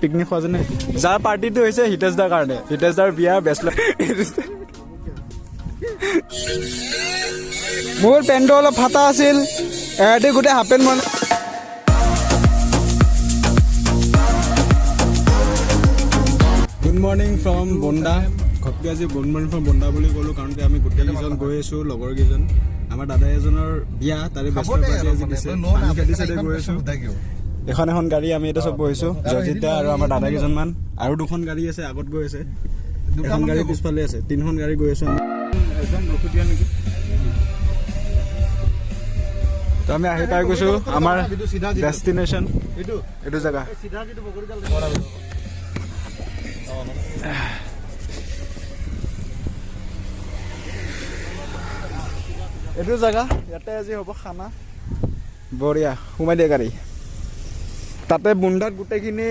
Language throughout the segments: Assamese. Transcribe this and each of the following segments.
পিকনিক খোৱা যেনে যাৰ পাৰ্টিটো হৈছে হিতেশ দাৰ কাৰণে হিতেশ দাৰ বিয়া বেচলাৰ মোৰ পেণ্টটো অলপ ফাটা আছিল এৰাতি গোটেই হাফ পেণ্ট মানে গুড মৰ্ণিং ফ্ৰম বন্দা ঘপকে আজি গুড মৰ্ণিং ফ্ৰম বন্দা বুলি ক'লো কাৰণ কি আমি গোটেইকেইজন গৈ আছোঁ লগৰ কেইজন আমাৰ দাদা এজনৰ বিয়া তাৰে বেচলাৰ পাৰ্টি আজি দিছে পানী খেতি চাইডে গৈ আছোঁ এখন এখন গাড়ী আমি এতিয়া চব বহিছোঁ জয়জিতা আৰু আমাৰ দাদা কেইজনমান আৰু দুখন গাড়ী আছে আগত গৈ আছে এখন গাড়ী পিছফালে আছে তিনিখন গাড়ী গৈ আছোঁ তো আমি আহি পাই গৈছোঁ আমাৰ ডেষ্টিনেশ্যন এইটো জেগা এইটো জেগা ইয়াতে আজি হ'ব খানা বঢ়িয়া সোমাই দিয়ে গাড়ী তাতে বুন্দাত গোটেইখিনি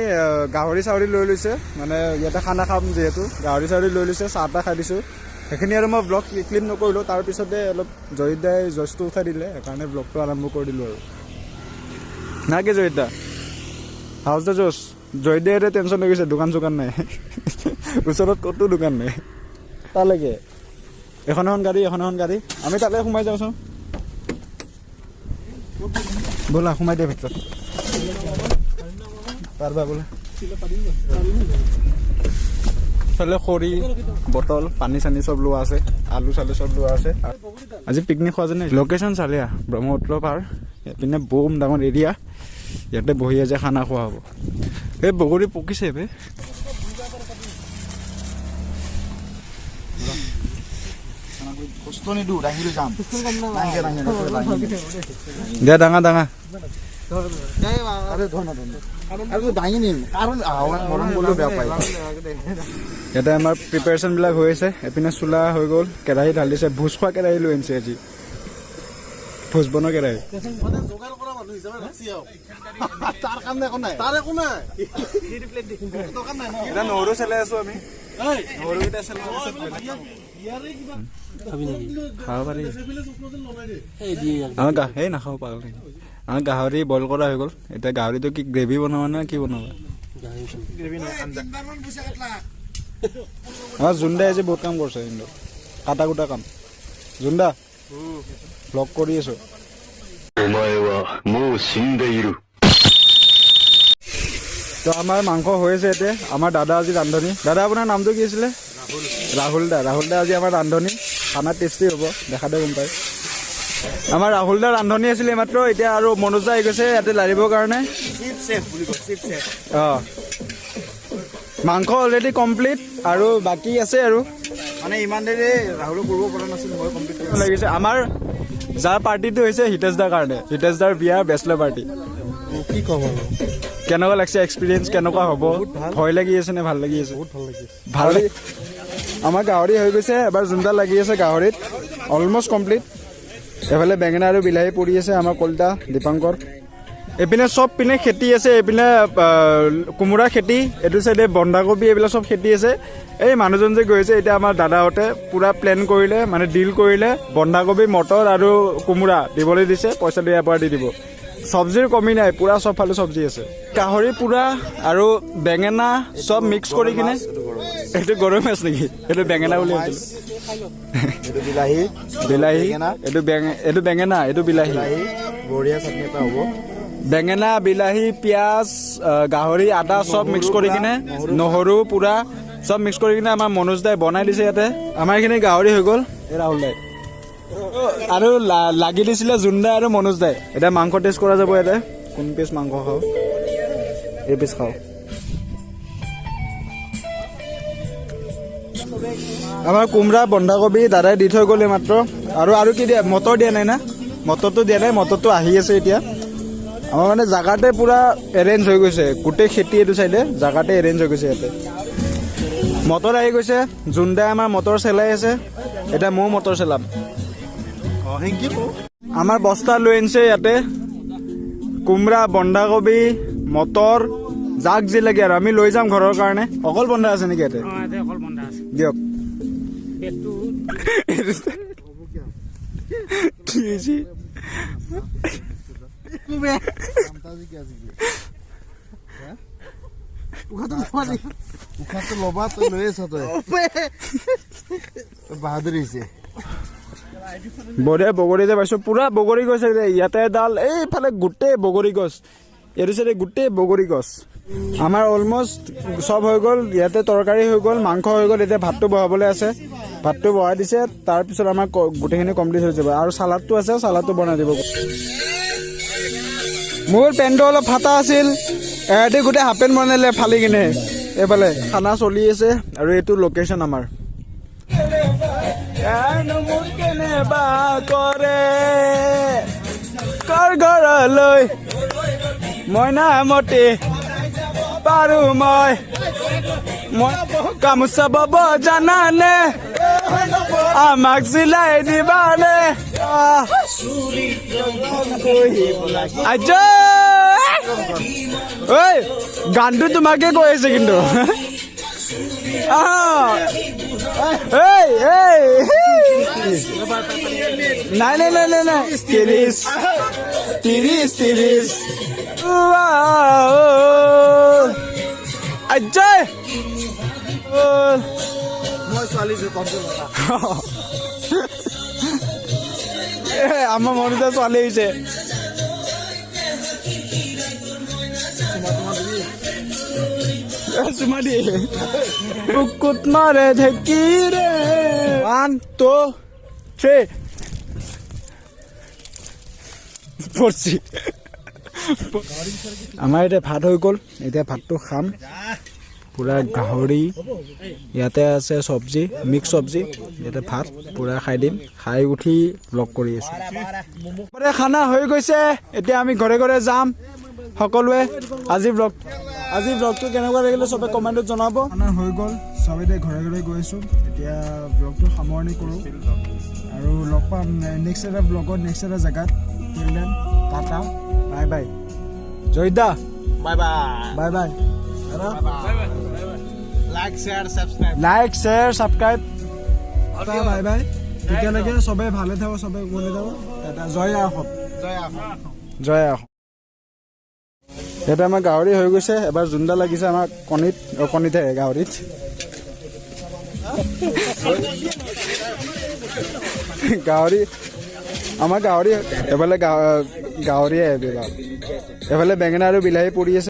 গাহৰি চাহৰি লৈ লৈছে মানে ইয়াতে খানা খাম যিহেতু গাহৰি চাহৰি লৈ লৈছে চাহ তাহ খাই দিছোঁ সেইখিনি আৰু মই ব্লগ ক্লিপ নকৰিলোঁ তাৰপিছতে অলপ জয়িতদাই জজটো উঠাই দিলে সেইকাৰণে ব্লগটো আৰম্ভ কৰি দিলোঁ আৰু না কি জয়িতদা হাউচ দ্য জজ জয়িতদাই এতিয়া টেনশ্যন হৈ গৈছে দোকান চোকান নাই ওচৰত ক'তো দোকান নাই তালৈকে এখন এখন গাড়ী আমি তালৈ সোমাই যাওঁচোন ব'লা সোমাই দিয়ে ভিতৰত পাৰবা বোলে ফালে খৰি বটল পানী চানী চব লোৱা আছে আলু চালু চব লোৱা আছে আজি পিকনিক খোৱা যেনে লোকেশ্যন চালিয়া ব্ৰহ্মপুত্ৰ পাৰ এইপিনে বম ডাঙৰ এৰিয়া ইয়াতে বহি আছে খানা খোৱা হ'ব এই বগৰী পকিছে বে দিয়া ডাঙা ডাঙা ইয়াতে আমাৰ প্ৰিপেৰেশ্যনবিলাক হৈ আছে এপিনে চোলা হৈ গ'ল কেৰাহী ঢালিছে ভোজ খোৱা কেৰাহী লৈ আনিছে আজি ভোজ বনোৱা কেৰাহী নহৰু চেলাই আছো আমি খাব পাৰি এই নাখাব পাৰোঁ আমাৰ গাহৰি বইল কৰা হৈ গ'ল এতিয়া গাহৰিটো কি গ্ৰেভি বনাবা নে কি বনাবা আমাৰ জুনদাই আজি বহুত কাম কৰিছে কিন্তু কাটা কুটা কাম জুনদা ব্লগ কৰি আছো তো আমাৰ মাংস হৈ আছে এতিয়া আমাৰ দাদা আজি ৰান্ধনি দাদা আপোনাৰ নামটো কি আছিলে ৰাহুল দা আজি আমাৰ ৰান্ধনি খানা টেষ্টি হ'ব দেখাতে গম পায় আমাৰ ৰাহুল দা ৰান্ধনি আছিলে মাত্ৰ এতিয়া আৰু মনোজ দা আহি গৈছে ইয়াতে লাৰিবৰ কাৰণে অঁ মাংস অলৰেডি কমপ্লিট আৰু বাকী আছে আৰু মানে ইমান দেৰি ৰাহুল কৰিব পৰা নাছিল মই কমপ্লিট লাগিছে আমাৰ যাৰ পাৰ্টিটো হৈছে হিতেশ দাৰ কাৰণে হিতেশ দাৰ বিয়া বেচলাৰ পাৰ্টি কি ক'ম আৰু কেনেকুৱা লাগিছে এক্সপিৰিয়েঞ্চ কেনেকুৱা হ'ব ভয় লাগি আছে নে ভাল লাগি আছে বহুত ভাল লাগি আমাৰ গাহৰি হৈ গৈছে এবাৰ যোনটা লাগি আছে গাহৰিত অলমষ্ট কমপ্লিট এফালে বেঙেনা আৰু বিলাহী পৰি আছে আমাৰ কলিতা দীপাংকৰ এইপিনে চব পিনে খেতি আছে এইপিনে কোমোৰা খেতি এইটো চাইডে বন্ধাকবি এইবিলাক চব খেতি আছে এই মানুহজন যে গৈছে এতিয়া আমাৰ দাদাহঁতে পূৰা প্লেন কৰিলে মানে ডিল কৰিলে বন্ধাকবি মটৰ আৰু কোমোৰা দিবলৈ দিছে পইচাটো ইয়াৰ পৰা দি দিব চব্জিৰ কমি নাই পূৰা চব ফালে চব্জি আছে গাহৰি পূৰা আৰু বেঙেনা চব মিক্স কৰি কিনে এইটো গৰৈ মাছ নেকি এইটো বেঙেনা বুলি কৈছিলোঁ বিলাহী এইটো বেঙেনা এইটো বিলাহী বঢ়িয়া চাটনি এটা হ'ব বেঙেনা বিলাহী পিঁয়াজ গাহৰি আদা চব মিক্স কৰি কিনে নহৰু পূৰা চব মিক্স কৰি কিনে আমাৰ মনোজ দাই বনাই দিছে ইয়াতে আমাৰ এইখিনি গাহৰি হৈ গ'ল এই ৰাহুল দাই আৰু লাগি দিছিলে জুনদা আৰু মনোজ দাই এতিয়া মাংস টেষ্ট কৰা যাব ইয়াতে কোন পিচ মাংস খাওঁ এই পিচ খাওঁ আমাৰ কোমৰা বন্ধাকবি দাদাই দি থৈ গ'লে মাত্ৰ আৰু কি দিয়ে মটৰ দিয়া নাই না মটৰটো দিয়া নাই মটৰটো আহি আছে এতিয়া আমাৰ মানে জাগাতে পূৰা এৰেঞ্জ হৈ গৈছে গোটেই খেতি এইটো চাইডে জাগাতে এৰেঞ্জ হৈ গৈছে ইয়াতে মটৰ আহি গৈছে জুনদাই আমাৰ মটৰ চেলাই আছে এতিয়া ময়ো মটৰ চেলাম আমাৰ বস্তা লৈ আনিছে ইয়াতে কোমৰা বন্ধাকবি মটৰ যাক যি লাগে আৰু আমি লৈ যাম ঘৰৰ কাৰণে অকল বন্ধা আছে নেকি ইয়াতে দিয়ক উশাহটো ল'বা তই লৈ আছ তই বাহাদুৰ হৈছে বঢ়িয়া বগৰী যে পাইছো পুৰা বগৰী গছ ইয়াতে এডাল এইফালে গোটেই বগৰী গছ এইটো চাইডে গোটেই বগৰী গছ আমাৰ অলমষ্ট চব হৈ গ'ল ইয়াতে তৰকাৰী হৈ গ'ল মাংস হৈ গ'ল এতিয়া ভাতটো বহাবলৈ আছে ভাতটো বহাই দিছে তাৰপিছত আমাৰ গোটেইখিনি কমপ্লিট হৈ যাব আৰু চালাডটো আছে চালাডটো বনাই দিব মোৰ পেণ্টটো অলপ ফাটা আছিল এহেঁতি গোটেই হাফ পেণ্ট বনালে ফালি কিনে এইফালে খানা চলি আছে আৰু এইটো লোকেশ্যন আমাৰ কৰ ঘৰলৈ মইনা মতে পাৰো মই গামোচা বব জানানে আমাক চিলাই দিবানে ঐ গানটো তোমাকে কৈ আছে কিন্তু নাই নাই নাই নাই নাই 30 অজয় মই ছোৱালী আমাৰ মনতে ছোৱালী হৈছে চুমা দি বুকুত মাৰে ঢেঁকীৰে 1 2 3 পড়ছি আমাৰ এতিয়া ভাত হৈ গ'ল এতিয়া ভাতটো খাম পুৰা গাহৰি ইয়াতে আছে চব্জি মিক্স চব্জি ইয়াতে ভাত পুৰা খাই দিম খাই উঠি ব্লগ কৰি আছো খানা হৈ গৈছে এতিয়া আমি ঘৰে ঘৰে যাম সকলোৱে আজি ব্লগটো কেনেকুৱা লাগিলে চবে কমেণ্টত জনাব খানা হৈ গ'ল চবে ঘৰে ঘৰে গৈছোঁ এতিয়া ব্লগটো সামৰণি কৰোঁ আৰু লগ পাম নেক্সট এটা ব্লগত নেক্সট এটা জেগাত টাটা বাই বাই জয়দা bye bye bye bye like share subscribe bye bye তেতিয়ালৈকে চবে ভালে থাকক চবে গ'লে যাব জয় আহক জয় আহক এতিয়া আমাৰ গাহৰি হৈ গৈছে এবাৰ জোনডা লাগিছে আমাৰ কণীতে গাহৰিত গাহৰি আমাৰ গাহৰি এফালে গাহৰিয়ে এফালে বেঙেনা আৰু বিলাহী পৰি আছে